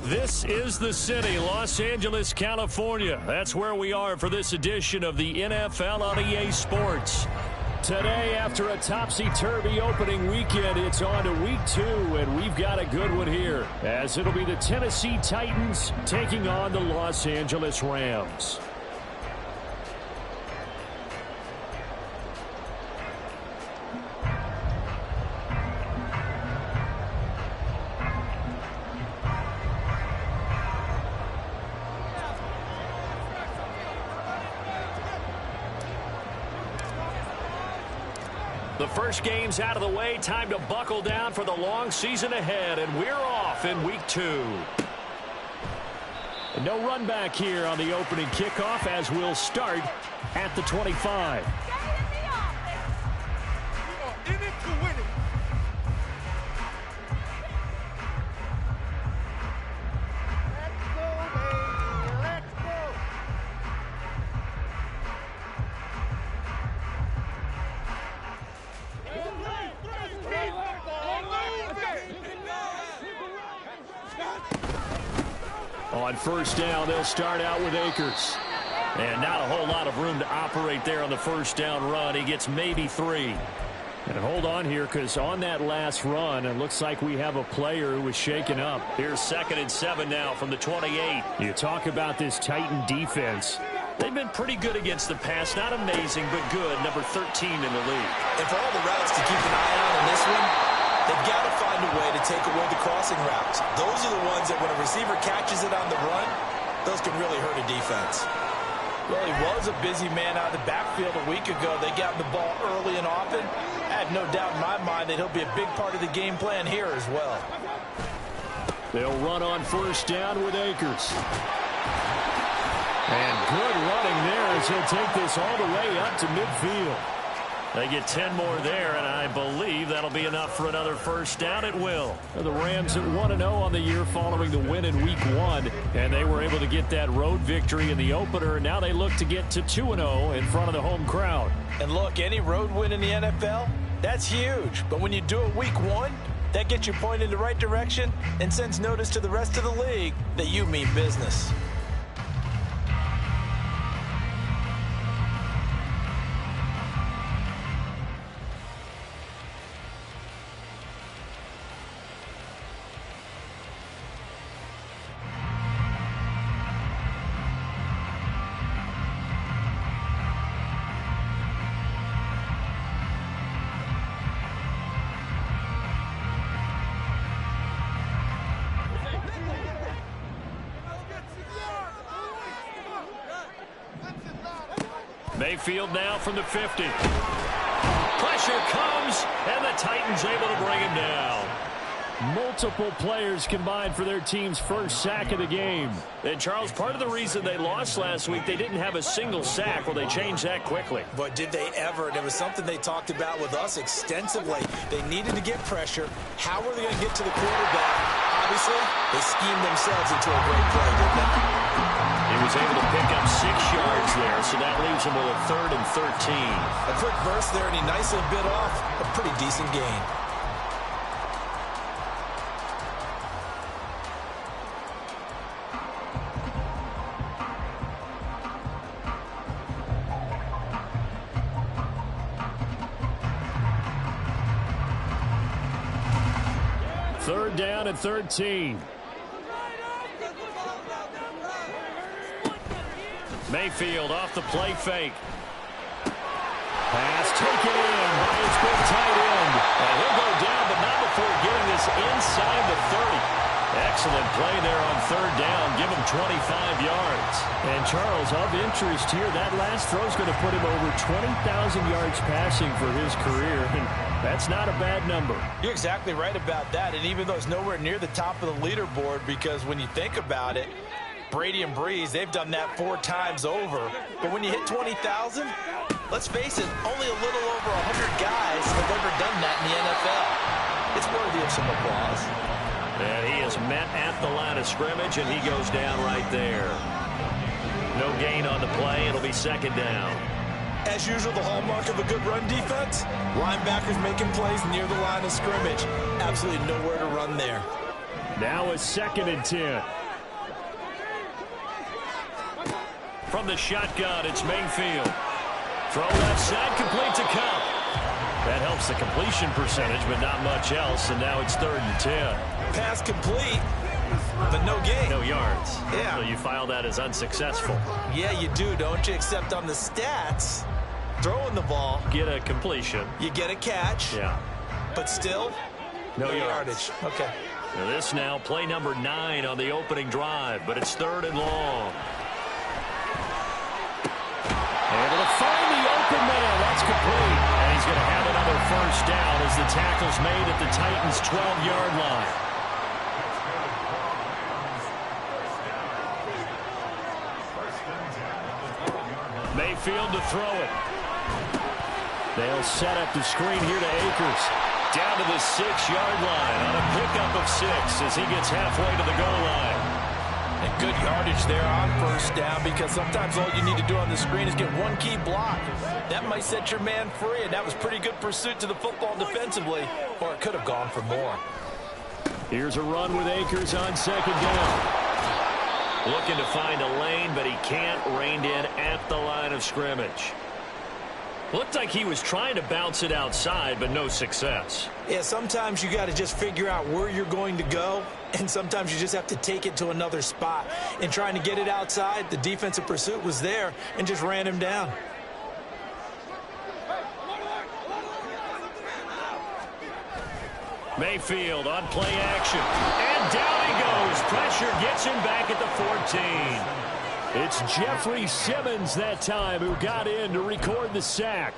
This is the city, Los Angeles, California. That's where we are for this edition of the NFL on EA Sports. Today, after a topsy-turvy opening weekend, it's on to week 2, and we've got a good one here, as it'll be the Tennessee Titans taking on the Los Angeles Rams. The first game's out of the way. Time to buckle down for the long season ahead, and we're off in week 2. And no run back here on the opening kickoff, as we'll start at the 25. On first down, they'll start out with Akers. And not a whole lot of room to operate there on the first down run. He gets maybe 3. And hold on here, because on that last run, it looks like we have a player who was shaken up. Here's 2nd and 7 now from the 28. You talk about this Titan defense. They've been pretty good against the pass. Not amazing, but good. Number 13 in the league. And for all the routes to keep an eye on in this one, they've got to find a way to take away the crossing routes. Those are the ones that when a receiver catches it on the run, those can really hurt a defense. Well, he was a busy man out of the backfield a week ago. They got the ball early and often. I have no doubt in my mind that he'll be a big part of the game plan here as well. They'll run on first down with Akers. And good running there as he'll take this all the way up to midfield. They get 10 more there, and I believe that'll be enough for another first down. It will. The Rams at 1-0 on the year following the win in week 1, and they were able to get that road victory in the opener, and now they look to get to 2-0 in front of the home crowd. And look, any road win in the NFL, that's huge. But when you do it week 1, that gets you pointed in the right direction and sends notice to the rest of the league that you mean business. Mayfield now from the 50. Pressure comes, and the Titans able to bring him down. Multiple players combined for their team's first sack of the game. And, Charles, part of the reason they lost last week, they didn't have a single sack. Well, they changed that quickly. But did they ever? And it was something they talked about with us extensively. They needed to get pressure. How were they going to get to the quarterback? Obviously, they schemed themselves into a great play, didn't they? He was able to pick up 6 yards there, so that leaves him with a 3rd and 13. A quick burst there, and he nicely bit off a pretty decent gain. Third down and 13. Mayfield off the play fake. Pass taken in by his big tight end. And he'll go down, but not before getting this inside the 30. Excellent play there on 3rd down. Give him 25 yards. And, Charles, of interest here, that last throw is going to put him over 20,000 yards passing for his career. And that's not a bad number. You're exactly right about that. And even though it's nowhere near the top of the leaderboard, because when you think about it, Brady and Breeze, they've done that 4 times over. But when you hit 20,000, let's face it, only a little over 100 guys have ever done that in the NFL. It's worthy of some applause. And he is met at the line of scrimmage, and he goes down right there. No gain on the play. It'll be 2nd down. As usual, the hallmark of a good run defense, linebackers making plays near the line of scrimmage. Absolutely nowhere to run there. Now a 2nd and 10. From the shotgun, it's Mayfield. Throw left side, complete to Kupp. That helps the completion percentage, but not much else, and now it's 3rd and 10. Pass complete, but no gain. No yards. Yeah. So you file that as unsuccessful. Yeah, you do, don't you? Except on the stats, throwing the ball, Get a completion. you get a catch, Yeah. but still, No yardage. Okay. Now this now, play number 9 on the opening drive, but it's 3rd and long. Able to find the open man. That's complete. And he's going to have another 1st down as the tackle's made at the Titans' 12-yard line. Mayfield to throw it. They'll set up the screen here to Akers. Down to the 6-yard line on a pickup of 6 as he gets halfway to the goal line. And good yardage there on 1st down, because sometimes all you need to do on the screen is get one key block. That might set your man free, and that was pretty good pursuit to the football defensively, or it could have gone for more. Here's a run with Akers on 2nd down. Looking to find a lane, but he can't. Reined in at the line of scrimmage. Looked like he was trying to bounce it outside, but no success. Yeah, sometimes you got to just figure out where you're going to go, and sometimes you just have to take it to another spot. And trying to get it outside, the defensive pursuit was there and just ran him down. Mayfield on play action. And down he goes. Pressure gets him back at the 14. It's Jeffrey Simmons that time who got in to record the sack.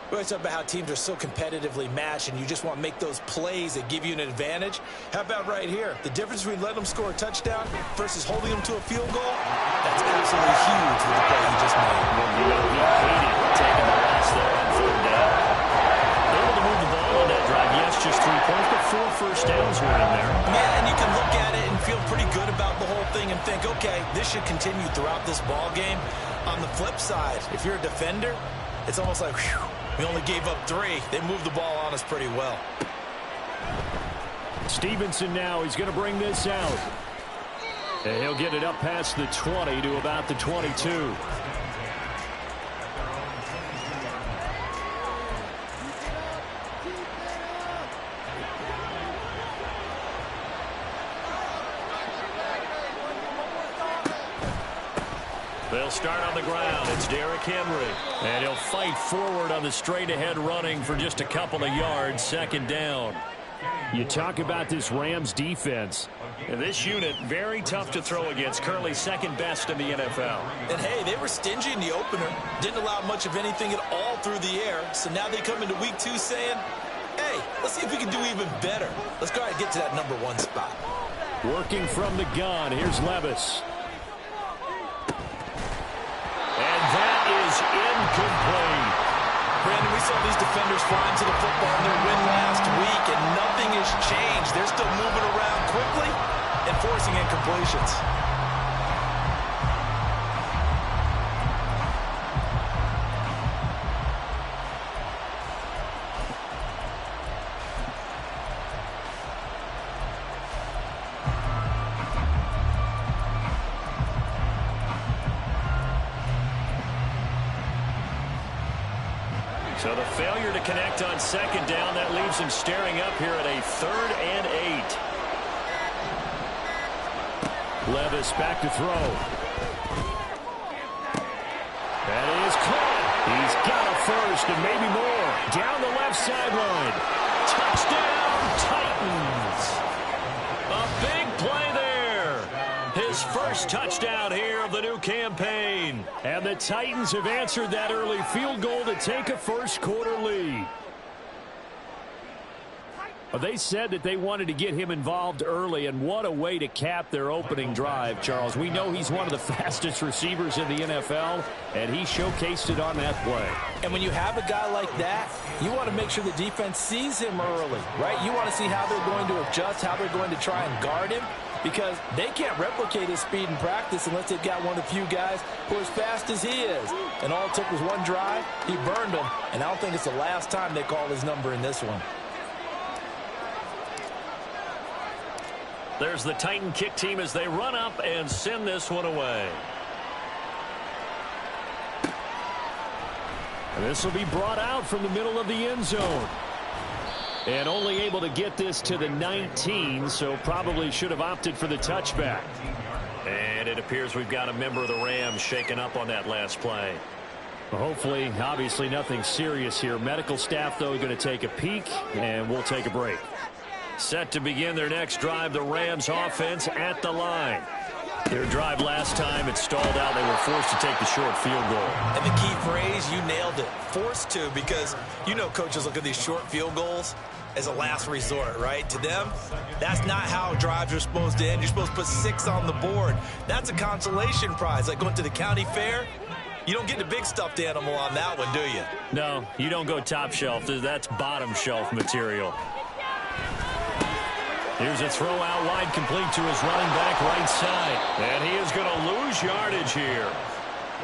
We always talk about how teams are so competitively matched, and you just want to make those plays that give you an advantage. How about right here? The difference between letting them score a touchdown versus holding them to a field goal, that's absolutely huge with the play he just made. You know, he hated taking the loss there on 3rd down. Able to move the ball on that drive. Yes, just 3 points, but 4 first downs were in there. Yeah, and you can look at it and feel pretty good about the whole thing and think, okay, this should continue throughout this ball game. On the flip side, if you're a defender, it's almost like, whew, we only gave up 3. They moved the ball on us pretty well. Stevenson now, he's going to bring this out. And he'll get it up past the 20 to about the 22. They'll start on the ground. It's Derrick Henry. And he'll fight forward on the straight-ahead running for just a couple of yards. 2nd down. You talk about this Rams defense. And this unit, very tough to throw against. Currently 2nd best in the NFL. And, hey, they were stingy in the opener. Didn't allow much of anything at all through the air. So now they come into week 2 saying, hey, let's see if we can do even better. Let's go ahead and get to that number 1 spot. Working from the gun. Here's Levis. And that is incomplete. Brandon, we saw these defenders flying to the football in their win last week, and nothing has changed. They're still moving around quickly and forcing incompletions. So the failure to connect on 2nd down, that leaves him staring up here at a 3rd and 8. Levis back to throw. That is caught. He's got a 1st and maybe more. Down the left sideline. Touchdown, Titans. A big play there. His 1st touchdown here of the new campaign. And the Titans have answered that early field goal to take a 1st quarter lead. Well, they said that they wanted to get him involved early, and what a way to cap their opening drive, Charles. We know he's one of the fastest receivers in the NFL, and he showcased it on that play. And when you have a guy like that, you want to make sure the defense sees him early, right? You want to see how they're going to adjust, how they're going to try and guard him, because they can't replicate his speed in practice unless they've got one of the few guys who are as fast as he is. And all it took was one drive. He burned them, and I don't think it's the last time they call his number in this one. There's the Titan kick team as they run up and send this one away. And this will be brought out from the middle of the end zone. And only able to get this to the 19, so probably should have opted for the touchback. And it appears we've got a member of the Rams shaken up on that last play. Well, hopefully, obviously nothing serious here. Medical staff, though, going to take a peek, and we'll take a break. Set to begin their next drive, the Rams offense at the line. Their drive last time, it stalled out. They were forced to take the short field goal. And the key phrase, you nailed it, forced to, because you know coaches look at these short field goals as a last resort, right? To them, that's not how drives are supposed to end. You're supposed to put 6 on the board. That's a consolation prize, like going to the county fair. You don't get the big stuffed animal on that one, do you? No, you don't go top shelf. That's bottom shelf material. Here's a throw out wide, complete to his running back right side. And he is going to lose yardage here.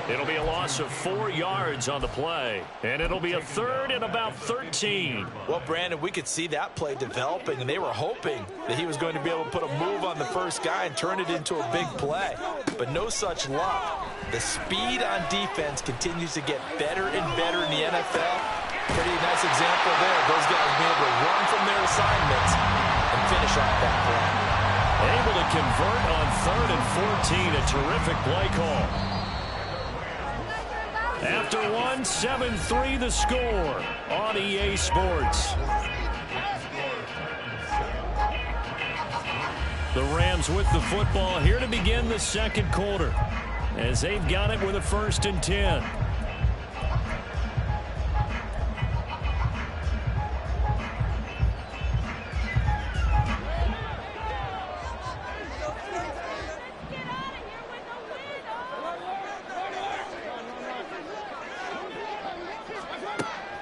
It'll be a loss of 4 yards on the play. And it'll be a third and about 13. Well, Brandon, we could see that play developing, and they were hoping that he was going to be able to put a move on the first guy and turn it into a big play. But no such luck. The speed on defense continues to get better and better in the NFL. Pretty nice example there. Those guys being able to run from their assignments and finish off that play. Able to convert on 3rd and 14. A terrific play call. After 1, 7-3 the score on EA Sports. The Rams with the football here to begin the second quarter, as they've got it with a 1st and 10.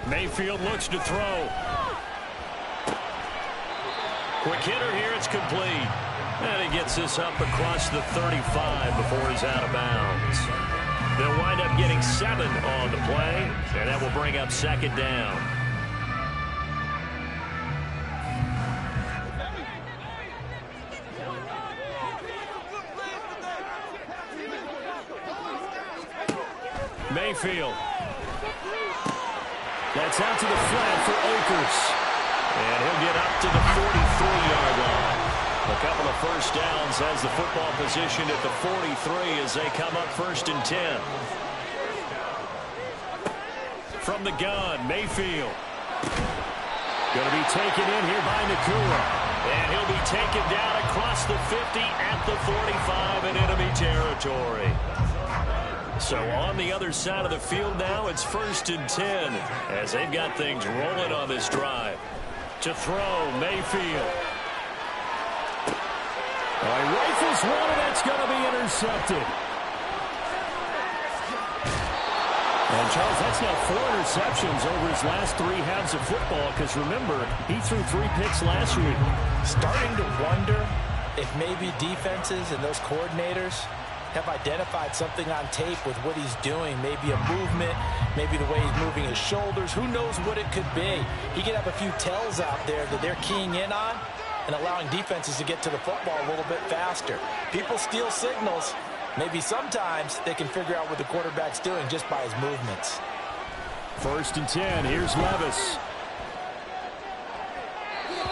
Mayfield looks to throw. Quick hitter here, it's complete. And he gets this up across the 35 before he's out of bounds. They'll wind up getting 7 on the play, and that will bring up 2nd down. Mayfield. That's out to the flat for Akers. And he'll get up to the 43-yard line. A couple of first downs as the football positioned at the 43 as they come up 1st and 10. From the gun, Mayfield. Going to be taken in here by Nakua. And he'll be taken down across the 50 at the 45 in enemy territory. So on the other side of the field now, it's 1st and 10 as they've got things rolling on this drive. To throw, Mayfield. He rifles one, and that's going to be intercepted. And, Charles, that's now 4 interceptions over his last 3 halves of football, because, remember, he threw 3 picks last week. Starting to wonder if maybe defenses and those coordinators have identified something on tape with what he's doing. Maybe a movement, maybe the way he's moving his shoulders. Who knows what it could be? He could have a few tells out there that they're keying in on and allowing defenses to get to the football a little bit faster. People steal signals. Maybe sometimes they can figure out what the quarterback's doing just by his movements. 1st and 10. Here's Levis.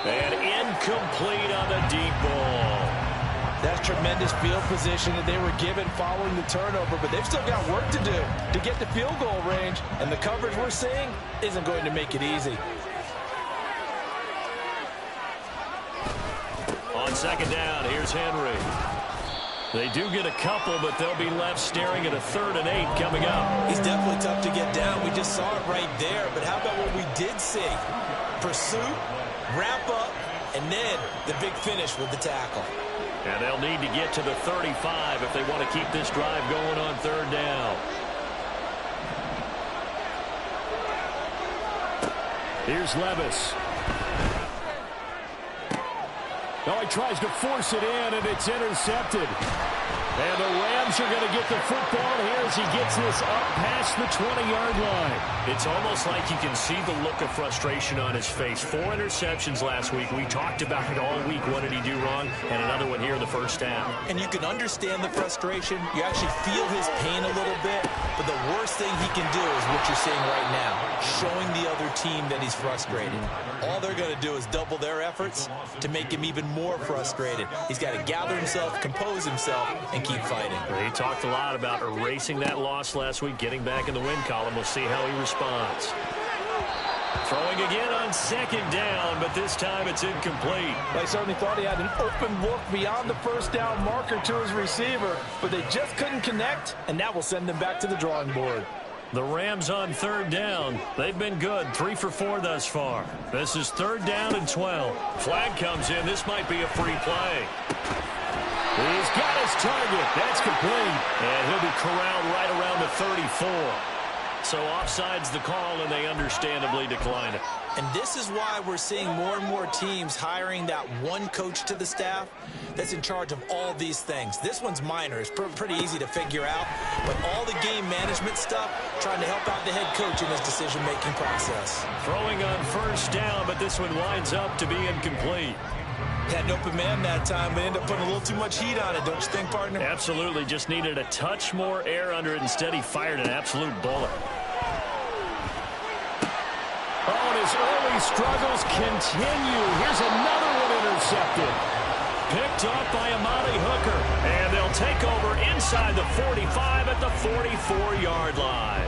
And incomplete on the deep ball. That's tremendous field position that they were given following the turnover, but they've still got work to do to get to field goal range, and the coverage we're seeing isn't going to make it easy. On 2nd down, here's Henry. They do get a couple, but they'll be left staring at a 3rd and 8 coming up. He's definitely tough to get down. We just saw it right there, but how about what we did see? Pursuit, wrap up, and then the big finish with the tackle. And they'll need to get to the 35 if they want to keep this drive going on 3rd down. Here's Levis. He tries to force it in, and it's intercepted. And the Rams are going to get the football here as he gets this up past the 20-yard line. It's almost like you can see the look of frustration on his face. 4 interceptions last week. We talked about it all week. What did he do wrong? And another one here in the first half. And you can understand the frustration. You actually feel his pain a little bit. But the worst thing he can do is what you're seeing right now, showing the other team that he's frustrated. All they're going to do is double their efforts to make him even more frustrated. He's got to gather himself, compose himself, and keep fighting. He talked a lot about erasing that loss last week, getting back in the win column. We'll see how he responds. Throwing again on second down, but this time it's incomplete. They certainly thought he had an open look beyond the first down marker to his receiver, but they just couldn't connect, and that will send them back to the drawing board. The Rams on third down. They've been good, 3 for 4 thus far. This is third down and 12. Flag comes in. This might be a free play. He's got his target. That's complete. And he'll be corralled right around the 34. So offside's the call, and they understandably decline it. And this is why we're seeing more and more teams hiring that one coach to the staff that's in charge of all these things. This one's minor. It's pretty easy to figure out. But all the game management stuff, trying to help out the head coach in his decision-making process. Throwing on first down, but this one winds up to be incomplete. Had an open man that time, but ended up putting a little too much heat on it, don't you think, partner? Absolutely. Just needed a touch more air under it. Instead, he fired an absolute bullet. Oh, and his early struggles continue. Here's another one intercepted. Picked off by Amani Hooker. And they'll take over inside the 45 at the 44-yard line.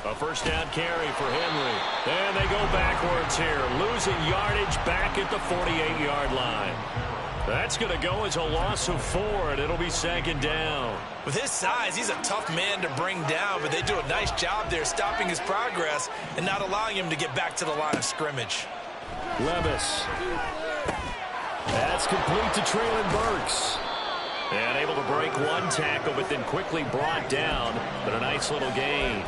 A first down carry for Henry. And they go backwards here. Losing yardage back at the 48-yard line. That's going to go as a loss of 4, and it'll be second down. With his size, he's a tough man to bring down, but they do a nice job there stopping his progress and not allowing him to get back to the line of scrimmage. Levis. That's complete to Traylon Burks. And able to break one tackle, but then quickly brought down. But a nice little gain.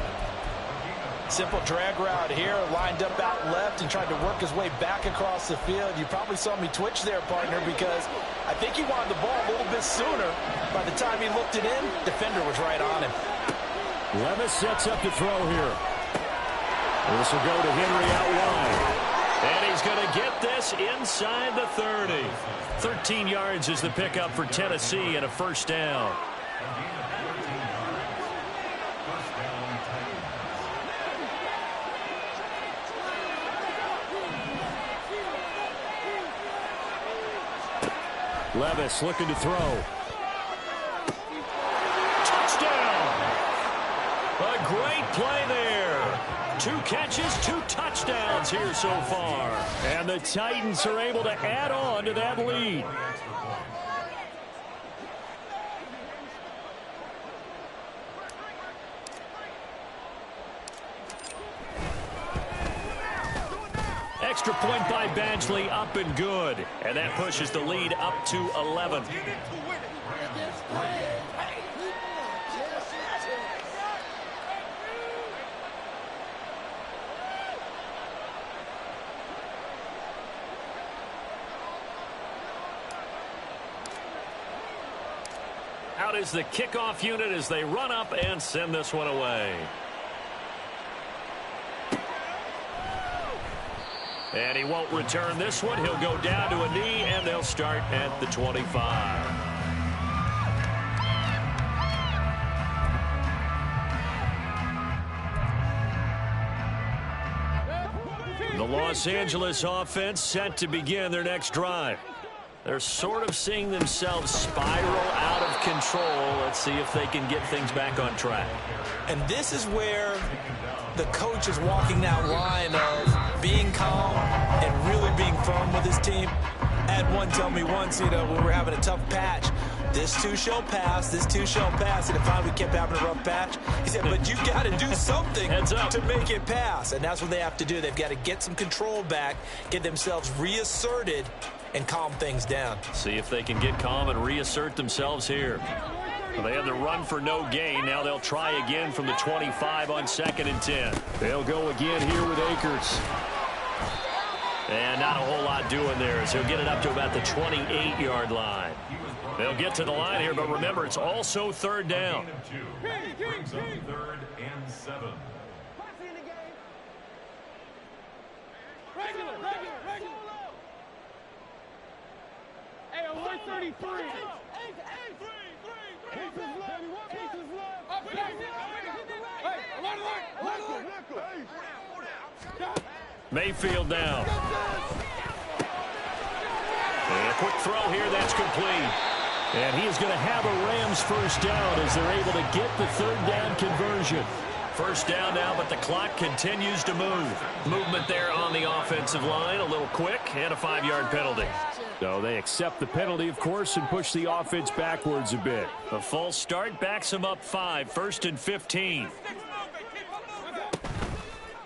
Simple drag route here, lined up out left and tried to work his way back across the field. You probably saw me twitch there, partner, because I think he wanted the ball a little bit sooner. By the time he looked it in, defender was right on him. Levis sets up to throw here. This will go to Henry out wide. And he's going to get this inside the 30. 13 yards is the pickup for Tennessee and a first down. Levis looking to throw. Touchdown! A great play there. 2 catches, 2 touchdowns here so far. And the Titans are able to add on to that lead. Extra point by Badgley, up and good. And that pushes the lead up to 11. Out is the kickoff unit as they run up and send this one away. And he won't return this one. He'll go down to a knee, and they'll start at the 25. The Los Angeles offense set to begin their next drive. They're sort of seeing themselves spiral out of control. Let's see if they can get things back on track. And this is where the coach is walking that line of being calm and really being firm with his team. I had one tell me once, when we were having a tough patch, This too shall pass. This too shall pass. And finally we kept having a rough patch. He said, but you got to do something to make it pass. And that's what they have to do. They've got to get some control back, get themselves reasserted, and calm things down. See if they can get calm and reassert themselves here. Well, they had the run for no gain. Now they'll try again from the 25 on 2nd and 10. They'll go again here with Akers. And not a whole lot doing there as he'll get it up to about the 28-yard line. They'll get to the line here, but remember, it's also 3rd down. Brings up 3rd and 7. Regular. Hey, 133. Mayfield down. And a quick throw here, that's complete. And he is going to have a Rams first down as they're able to get the 3rd down conversion. First down now, but the clock continues to move. Movement there on the offensive line, a little quick, and a 5-yard penalty. So they accept the penalty, of course, and push the offense backwards a bit. A false start backs them up 5, 1st and 15.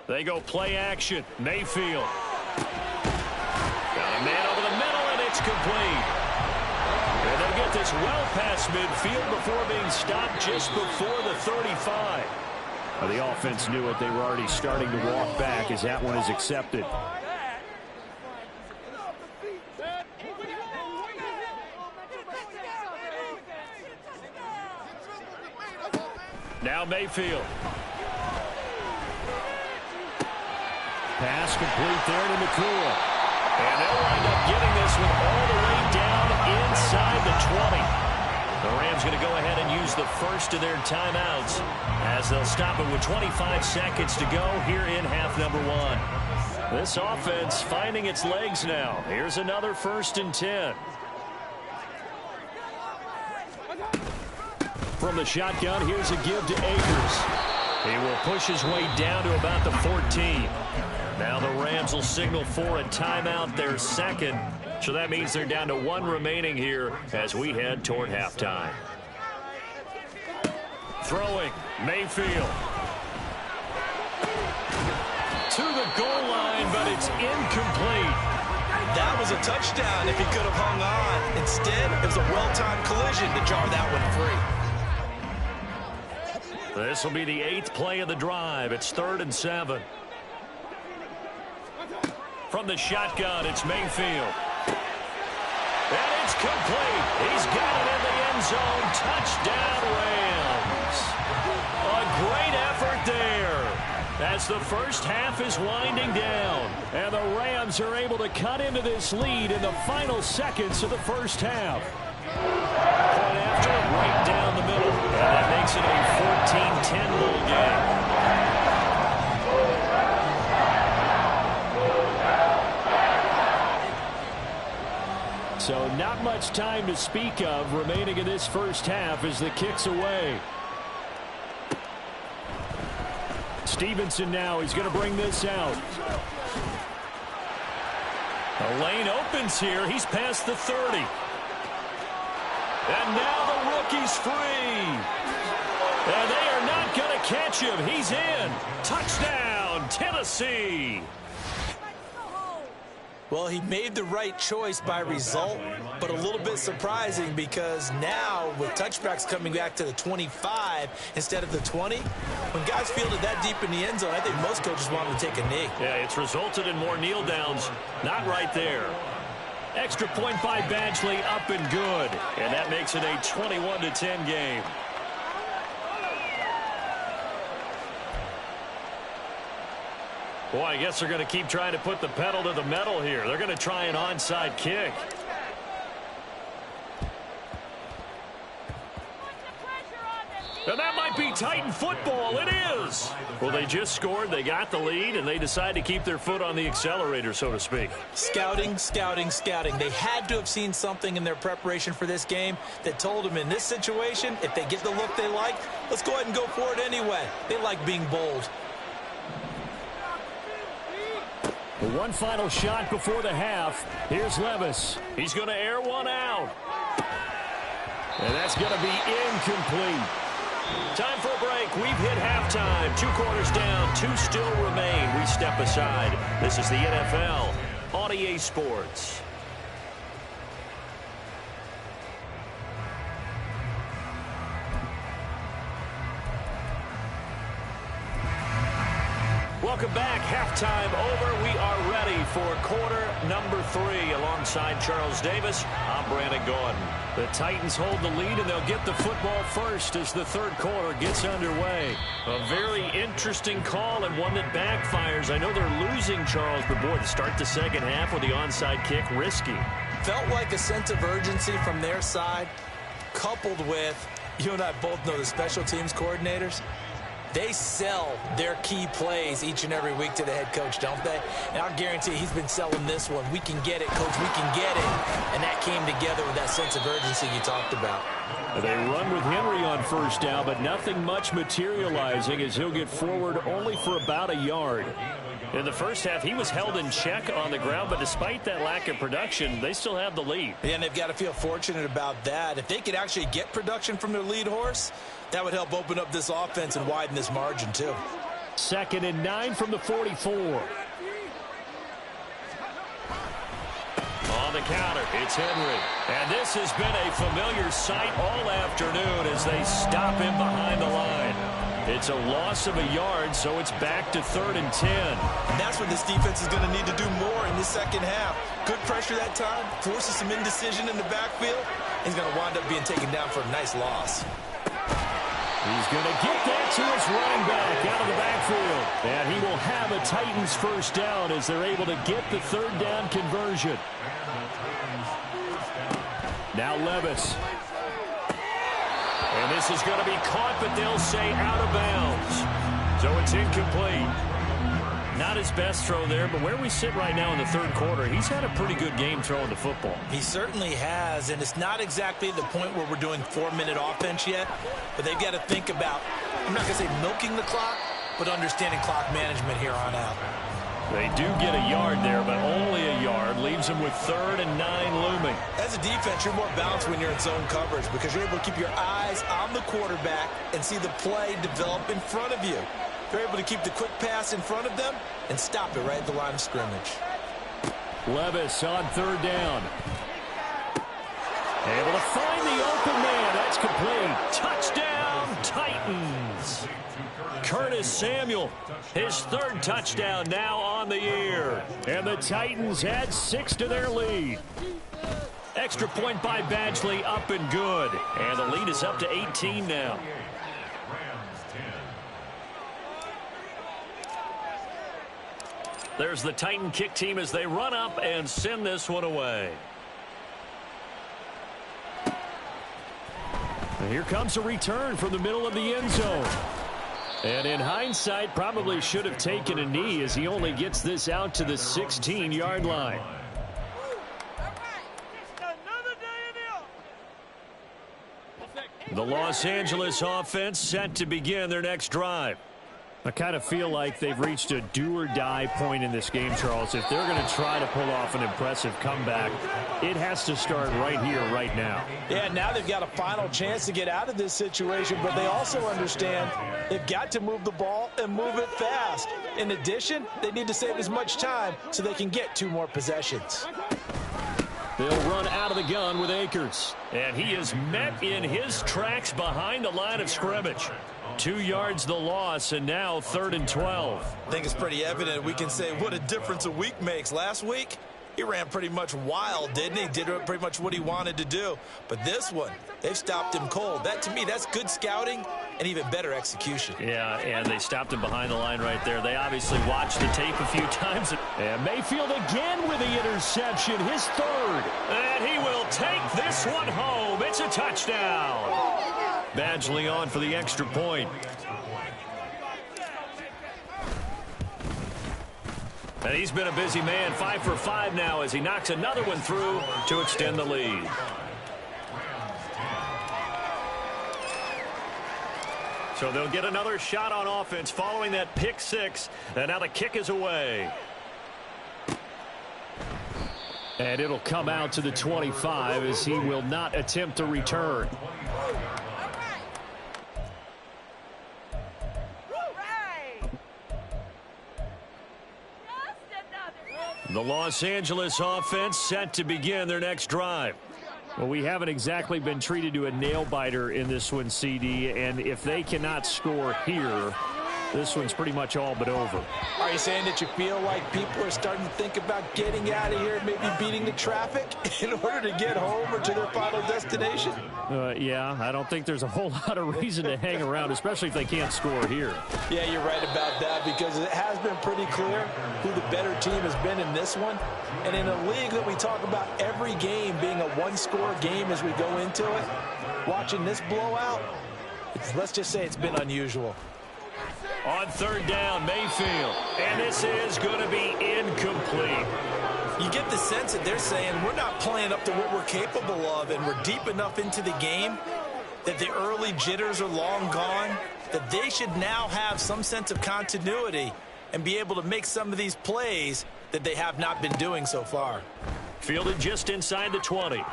They go play action. Mayfield. Got a man over the middle, and it's complete. And they'll get this well past midfield before being stopped just before the 35. Well, the offense knew it. They were already starting to walk back as that one is accepted. Now Mayfield. Pass complete there to McCool. And they'll wind up getting this one all the way down inside the 20. The Rams going to go ahead and use the first of their timeouts as they'll stop it with 25 seconds to go here in half number 1. This offense finding its legs now. Here's another 1st and 10. From the shotgun, here's a give to Akers. He will push his way down to about the 14. Now the Rams will signal for a timeout, their 2nd. So that means they're down to 1 remaining here as we head toward halftime. Throwing, Mayfield. To the goal line, but it's incomplete. That was a touchdown if he could have hung on. Instead, it was a well-timed collision to jar that one free. This will be the 8th play of the drive. It's 3rd and 7. From the shotgun, it's Mayfield. And it's complete. He's got it in the end zone. Touchdown, Rams. A great effort there as the first half is winding down. And the Rams are able to cut into this lead in the final seconds of the first half. Point after, right down the middle. And that makes it a 14-10 ball game. So not much time to speak of remaining in this first half as the kick's away. Stevenson now, he's going to bring this out. The lane opens here. He's past the 30. And now the rookie's free. And they are not going to catch him. He's in. Touchdown, Tennessee. Well, he made the right choice by result, but a little bit surprising because now with touchbacks coming back to the 25 instead of the 20, when guys fielded that deep in the end zone, I think most coaches wanted to take a knee. Yeah, it's resulted in more kneel downs. Not right there. Extra point by Badgley, up and good. And that makes it a 21-10 game. Boy, I guess they're going to keep trying to put the pedal to the metal here. They're going to try an onside kick. And that might be Titan football. It is. Well, they just scored. They got the lead, and they decide to keep their foot on the accelerator, so to speak. Scouting, scouting, scouting. They had to have seen something in their preparation for this game that told them in this situation, if they get the look they like, let's go ahead and go for it anyway. They like being bold. One final shot before the half. Here's Levis. He's going to air one out. And that's going to be incomplete. Time for a break. We've hit halftime. 2 quarters down, 2 still remain. We step aside. This is the NFL on EA Sports. Welcome back. Halftime over. We are ready for quarter number 3. Alongside Charles Davis, I'm Brandon Gaudin. The Titans hold the lead, and they'll get the football first as the third quarter gets underway. A very interesting call and one that backfires. I know they're losing, Charles, but boy, to start the second half with the onside kick, risky. Felt like a sense of urgency from their side, coupled with, you and I both know the special teams coordinators. They sell their key plays each and every week to the head coach, don't they? And I'll guarantee he's been selling this one. We can get it, coach, we can get it. And that came together with that sense of urgency you talked about. They run with Henry on first down, but nothing much materializing as he'll get forward only for about a yard. In the first half, he was held in check on the ground, but despite that lack of production, they still have the lead. Yeah, and they've got to feel fortunate about that. If they could actually get production from their lead horse, that would help open up this offense and widen this margin, too. 2nd and 9 from the 44. On the counter, it's Henry. And this has been a familiar sight all afternoon as they stop him behind the line. It's a loss of a yard, so it's back to 3rd and 10. And that's what this defense is going to need to do more in the second half. Good pressure that time, forces some indecision in the backfield. He's going to wind up being taken down for a nice loss. He's going to get that to his running back out of the backfield. And he will have a Titans first down as they're able to get the 3rd down conversion. Now Levis. And this is going to be caught, but they'll say out of bounds. So it's incomplete. Not his best throw there, but where we sit right now in the third quarter, he's had a pretty good game throwing the football. He certainly has, and it's not exactly the point where we're doing 4-minute offense yet, but they've got to think about, I'm not going to say milking the clock, but understanding clock management here on out. They do get a yard there, but only a yard. Leaves them with 3rd and 9 looming. As a defense, you're more balanced when you're in zone coverage because you're able to keep your eyes on the quarterback and see the play develop in front of you. They're able to keep the quick pass in front of them and stop it right at the line of scrimmage. Levis on 3rd down. Able to find the open man. That's complete. Touchdown, Titans. Curtis Samuel, his 3rd touchdown now on the year. And the Titans add 6 to their lead. Extra point by Badgley, up and good. And the lead is up to 18 now. There's the Titan kick team as they run up and send this one away. And here comes a return from the middle of the end zone. And in hindsight, probably should have taken a knee as he only gets this out to the 16-yard line. The Los Angeles offense set to begin their next drive. I kind of feel like they've reached a do-or-die point in this game, Charles. If they're going to try to pull off an impressive comeback, it has to start right here, right now. Yeah, now they've got a final chance to get out of this situation, but they also understand they've got to move the ball and move it fast. In addition, they need to save as much time so they can get 2 more possessions. They'll run out of the gun with Akers. And he is met in his tracks behind the line of scrimmage. 2 yards the loss, and now 3rd and 12. I think it's pretty evident we can say what a difference a week makes. Last week, he ran pretty much wild, didn't he? Did pretty much what he wanted to do. But this one, they've stopped him cold. That, to me, that's good scouting and even better execution. Yeah, and they stopped him behind the line right there. They obviously watched the tape a few times. And Mayfield again with the interception, his 3rd. And he will take this one home. It's a touchdown. Badgley on for the extra point. And he's been a busy man, 5 for 5 now as he knocks another one through to extend the lead. So they'll get another shot on offense following that pick 6. And now the kick is away. And it'll come out to the 25 as he will not attempt to return. The Los Angeles offense set to begin their next drive. Well, we haven't exactly been treated to a nail-biter in this one, CD, and if they cannot score here, this one's pretty much all but over. Are you saying that you feel like people are starting to think about getting out of here and maybe beating the traffic in order to get home or to their final destination? Yeah, I don't think there's a whole lot of reason to hang around, especially if they can't score here. Yeah, you're right about that because it has been pretty clear who the better team has been in this one. And in a league that we talk about every game being a one-score game as we go into it, watching this blowout, let's just say it's been unusual. On third down, Mayfield. And this is going to be incomplete. You get the sense that they're saying we're not playing up to what we're capable of, and we're deep enough into the game that the early jitters are long gone, that they should now have some sense of continuity and be able to make some of these plays that they have not been doing so far. Fielded just inside the 20.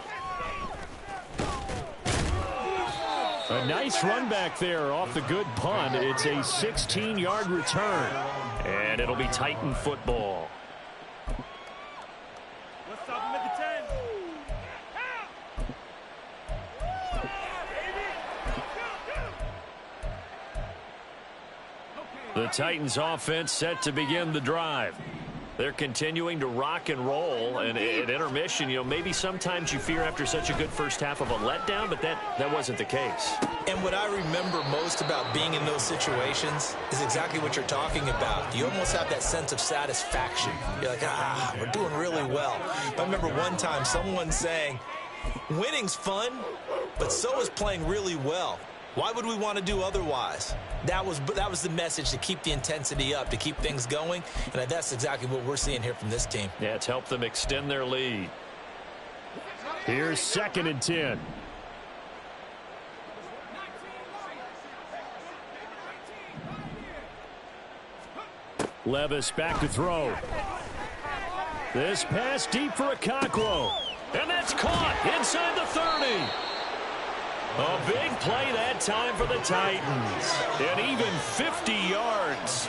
A nice run back there off the good punt. It's a 16-yard return. And it'll be Titan football. Let's stop him at the 10. The Titans offense set to begin the drive. They're continuing to rock and roll, and at intermission, maybe sometimes you fear after such a good first half of a letdown, but that wasn't the case. And what I remember most about being in those situations is exactly what you're talking about. You almost have that sense of satisfaction. You're like, we're doing really well. I remember one time someone saying, winning's fun, but so is playing really well. Why would we want to do otherwise? That was the message, to keep the intensity up, to keep things going, and that's exactly what we're seeing here from this team. Yeah, it's helped them extend their lead. Here's 2nd and 10. Levis back to throw. This pass deep for Okonkwo. And that's caught inside the 30. A big play that time for the Titans. And even 50 yards.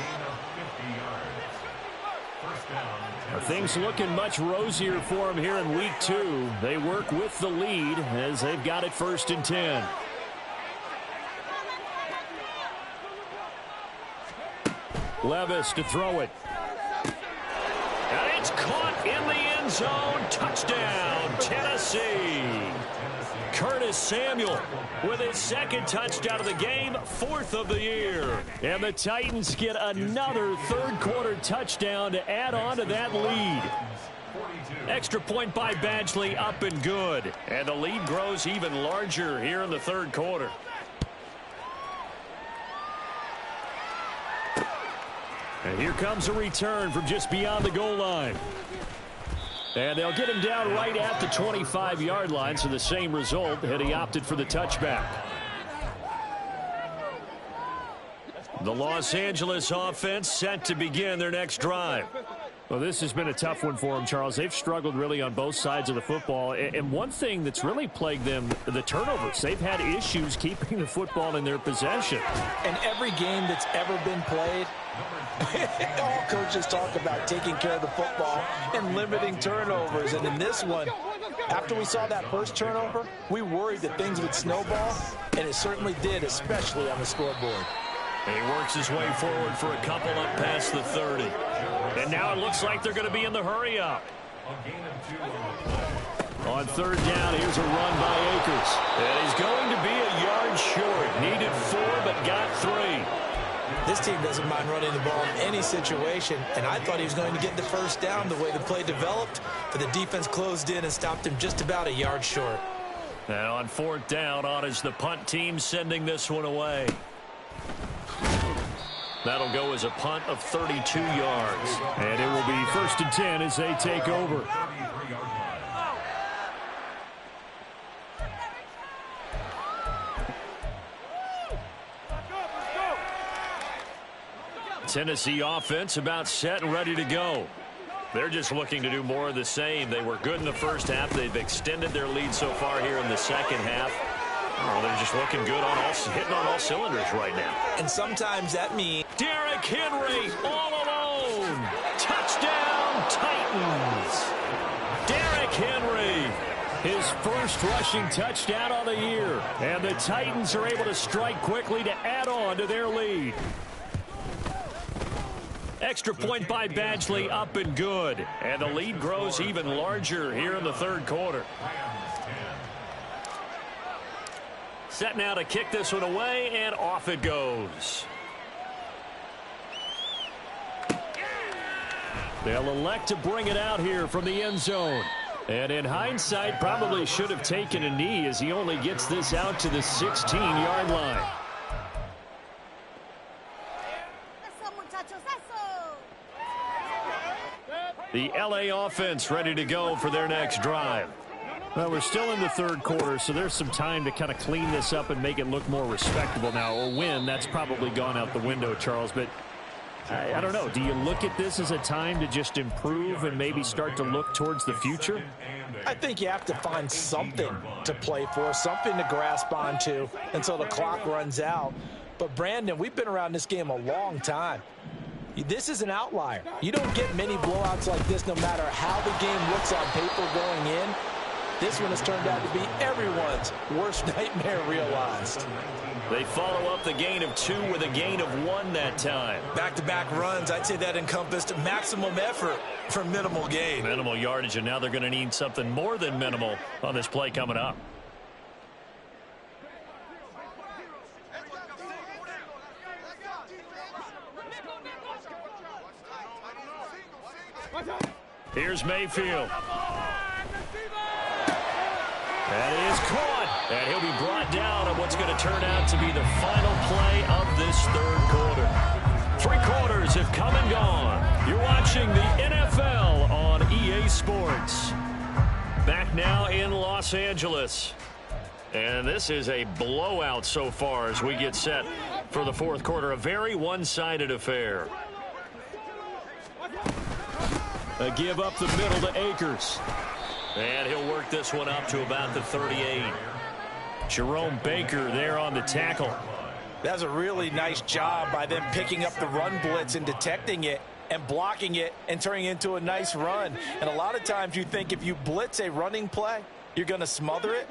Are things looking much rosier for them here in week 2. They work with the lead as they've got it 1st and 10. Levis to throw it. And it's caught in the end zone. Touchdown, Tennessee. Curtis Samuel with his 2nd touchdown of the game, 4th of the year. And the Titans get another 3rd quarter touchdown to add on to that lead. Extra point by Badgley, up and good. And the lead grows even larger here in the 3rd quarter. And here comes a return from just beyond the goal line. And they'll get him down right at the 25-yard line, so the same result had he opted for the touchback. The Los Angeles offense set to begin their next drive. Well, this has been a tough one for them, Charles. They've struggled really on both sides of the football. And one thing that's really plagued them, the turnovers. They've had issues keeping the football in their possession. And every game that's ever been played, all coaches talk about taking care of the football and limiting turnovers. And in this one, after we saw that first turnover, we worried that things would snowball, and it certainly did, especially on the scoreboard. And he works his way forward for a couple up past the 30. And now it looks like they're going to be in the hurry up. On 3rd down, here's a run by Akers. And he's going to be a yard short. Needed 4, but got 3. This team doesn't mind running the ball in any situation, and I thought he was going to get the 1st down the way the play developed, but the defense closed in and stopped him just about a yard short. And on 4th down, on is the punt team sending this one away. That'll go as a punt of 32 yards. And it will be 1st and 10 as they take over. Tennessee offense about set and ready to go. They're just looking to do more of the same. They were good in the first half. They've extended their lead so far here in the second half. Oh, they're just looking good hitting on all cylinders right now. And sometimes that means Derrick Henry all alone. Touchdown, Titans. Derrick Henry, his first rushing touchdown on the year. And the Titans are able to strike quickly to add on to their lead. Extra point by Badgley, up and good. And the lead grows even larger here in the third quarter. Set now to kick this one away, and off it goes. They'll elect to bring it out here from the end zone. And in hindsight, probably should have taken a knee as he only gets this out to the 16-yard line. The LA offense ready to go for their next drive. Well, we're still in the third quarter, so there's some time to kind of clean this up and make it look more respectable now. Or win, that's probably gone out the window, Charles. But I don't know. Do you look at this as a time to just improve and maybe start to look towards the future? I think you have to find something to play for, something to grasp onto until the clock runs out. But, Brandon, we've been around this game a long time. This is an outlier. You don't get many blowouts like this no matter how the game looks on paper going in. This one has turned out to be everyone's worst nightmare realized. They follow up the gain of 2 with a gain of 1 that time. Back-to-back runs, I'd say that encompassed maximum effort for minimal gain. Minimal yardage, and now they're going to need something more than minimal on this play coming up. Here's Mayfield. That is caught. And he'll be brought down on what's going to turn out to be the final play of this third quarter. 3 quarters have come and gone. You're watching the NFL on EA Sports. Back now in Los Angeles. And this is a blowout so far as we get set for the fourth quarter. A very one-sided affair. A give up the middle to Akers. And he'll work this one up to about the 38. Jerome Baker there on the tackle. That's a really nice job by them picking up the run blitz and detecting it and blocking it and turning it into a nice run. And a lot of times you think if you blitz a running play, you're going to smother it.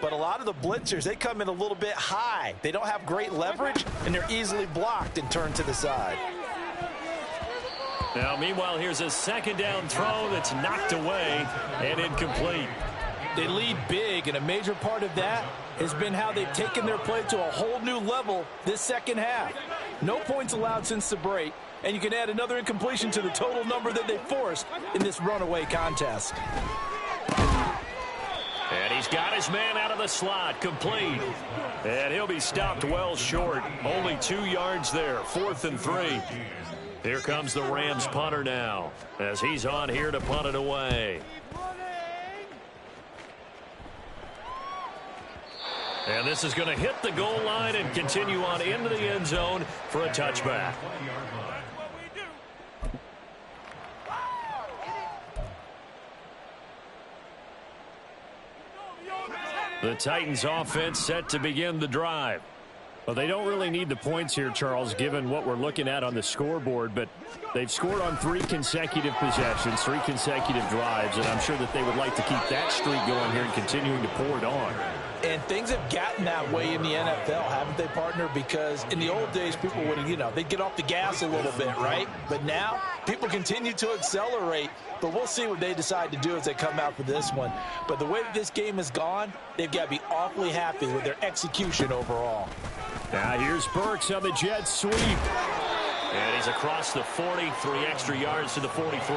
But a lot of the blitzers, they come in a little bit high. They don't have great leverage, and they're easily blocked and turned to the side. Now, meanwhile, here's a second down throw that's knocked away and incomplete. They lead big, and a major part of that has been how they've taken their play to a whole new level this second half. No points allowed since the break, and you can add another incompletion to the total number that they forced in this runaway contest. And he's got his man out of the slot, complete. And he'll be stopped well short. Only 2 yards there, 4th and 3. Here comes the Rams punter now as he's on here to punt it away. And this is going to hit the goal line and continue on into the end zone for a touchback. The Titans offense set to begin the drive. Well, they don't really need the points here, Charles, given what we're looking at on the scoreboard, but they've scored on 3 consecutive possessions, 3 consecutive drives, and I'm sure that they would like to keep that streak going here and continuing to pour it on. And things have gotten that way in the NFL, haven't they, partner? Because in the old days, people would, they'd get off the gas a little bit, right? But now, people continue to accelerate, but we'll see what they decide to do as they come out for this one. But the way that this game has gone, they've got to be awfully happy with their execution overall. Now here's Burks on the jet sweep. And he's across the 40, 3 extra yards to the 43.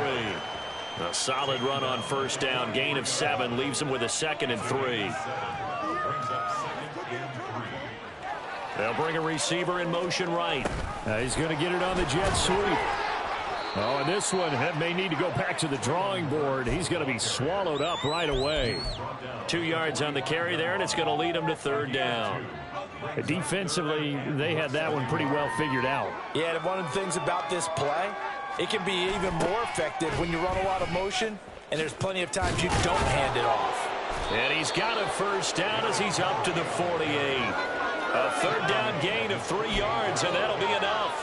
A solid run on first down. Gain of 7 leaves him with a 2nd and 3. They'll bring a receiver in motion right. He's going to get it on the jet sweep. Oh, and this one may need to go back to the drawing board. He's going to be swallowed up right away. 2 yards on the carry there, and it's going to lead him to 3rd down. Defensively, they had that one pretty well figured out. Yeah, and one of the things about this play, It can be even more effective when you run a lot of motion, and there's plenty of times you don't hand it off. And he's got a first down as he's up to the 48. A third down gain of 3 yards, and that'll be enough.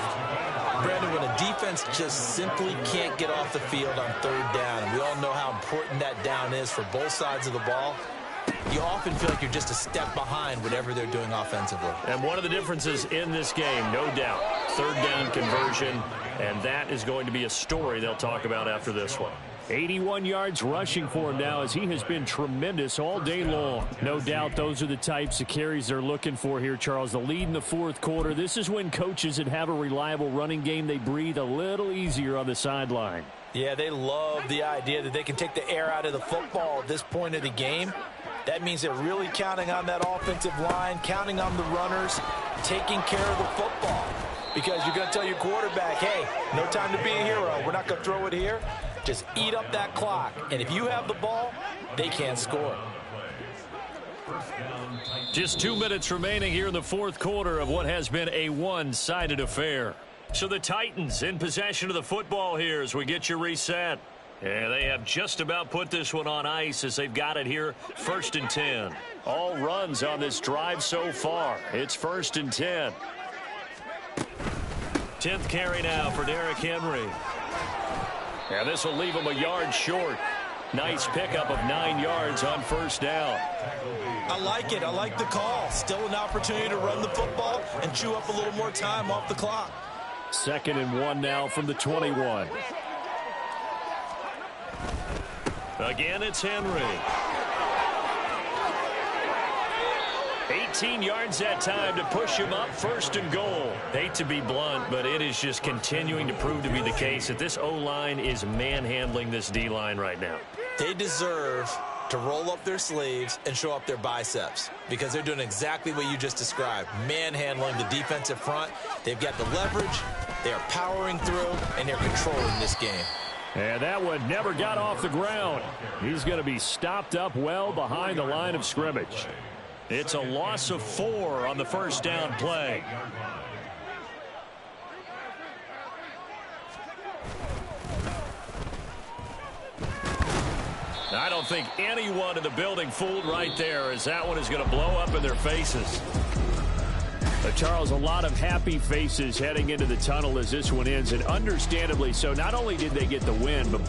Brandon, when a defense just simply can't get off the field on third down, and we all know how important that down is for both sides of the ball, you often feel like you're just a step behind whatever they're doing offensively. And one of the differences in this game, no doubt, third down conversion, and that is going to be a story they'll talk about after this one. 81 yards rushing for him now as he has been tremendous all day long. No doubt those are the types of carries they're looking for here, Charles. The lead in the fourth quarter. This is when coaches that have a reliable running game, they breathe a little easier on the sideline. Yeah, they love the idea that they can take the air out of the football at this point of the game. That means they're really counting on that offensive line, counting on the runners, taking care of the football. Because you're going to tell your quarterback, hey, no time to be a hero. We're not going to throw it here. Just eat up that clock. And if you have the ball, they can't score. Just 2 minutes remaining here in the fourth quarter of what has been a one-sided affair. So the Titans in possession of the football here as we get you reset. And they have just about put this one on ice as they've got it here, 1st and 10. All runs on this drive so far. It's 1st and 10. 10th carry now for Derrick Henry. And this will leave him a yard short. Nice pickup of 9 yards on first down. I like it. I like the call. Still an opportunity to run the football and chew up a little more time off the clock. 2nd and 1 now from the 21. Again, it's Henry. 18 yards that time to push him up, 1st and goal. Hate to be blunt, but it is just continuing to prove to be the case that this O-line is manhandling this D-line right now. They deserve to roll up their sleeves and show up their biceps because they're doing exactly what you just described, manhandling the defensive front. They've got the leverage, they are powering through, and they're controlling this game. And that one never got off the ground. He's going to be stopped up well behind the line of scrimmage. It's a loss of 4 on the first down play. I don't think anyone in the building fooled right there as that one is going to blow up in their faces. Charles, a lot of happy faces heading into the tunnel as this one ends, and understandably so. Not only did they get the win, but